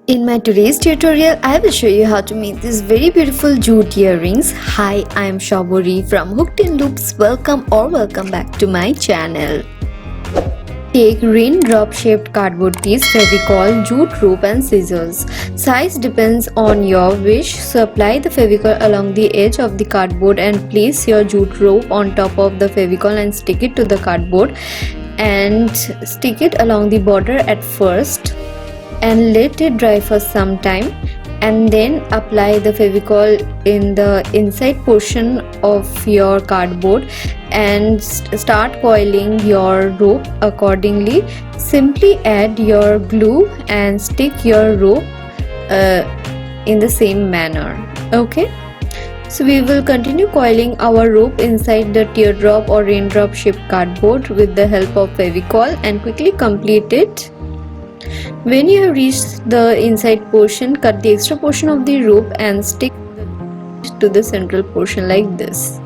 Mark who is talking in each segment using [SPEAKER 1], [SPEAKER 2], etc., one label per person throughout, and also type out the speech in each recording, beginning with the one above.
[SPEAKER 1] In my today's tutorial, I will show you how to make these very beautiful jute earrings. Hi, I am Shabori from Hooked in Loops. Welcome back to my channel. Take raindrop shaped cardboard piece, Fevicol, jute rope and scissors. Size depends on your wish, so apply the Fevicol along the edge of the cardboard and place your jute rope on top of the Fevicol and stick it to the cardboard and stick it along the border at first and let it dry for some time, and then apply the Fevicol in the inside portion of your cardboard and start coiling your rope accordingly. Simply add your glue and stick your rope in the same manner. Okay, so we will continue coiling our rope inside the teardrop or raindrop shaped cardboard with the help of Fevicol and quickly complete it. When you have reached the inside portion, cut the extra portion of the rope and stick to the central portion like this.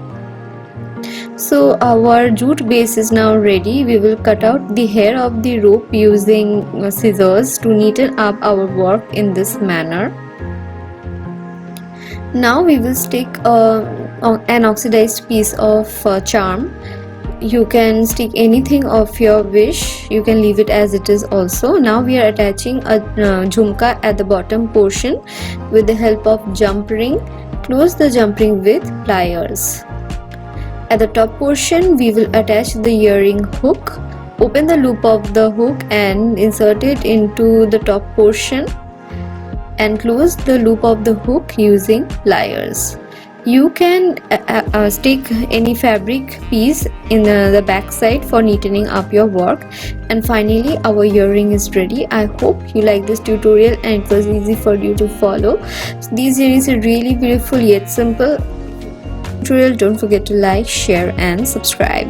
[SPEAKER 1] So our jute base is now ready. We will cut out the hair of the rope using scissors to neaten up our work in this manner. Now we will stick an oxidized piece of charm. You can stick anything of your wish, you can leave it as it is also. Now we are attaching a jhumka at the bottom portion with the help of jump ring. Close the jump ring with pliers. At the top portion we will attach the earring hook. Open the loop of the hook and insert it into the top portion and close the loop of the hook using pliers. You can stick any fabric piece in the back side for neatening up your work. And finally our earring is ready. I hope you like this tutorial and it was easy for you to follow. So these earrings are really beautiful yet simple. Tutorial, don't forget to like, share and subscribe.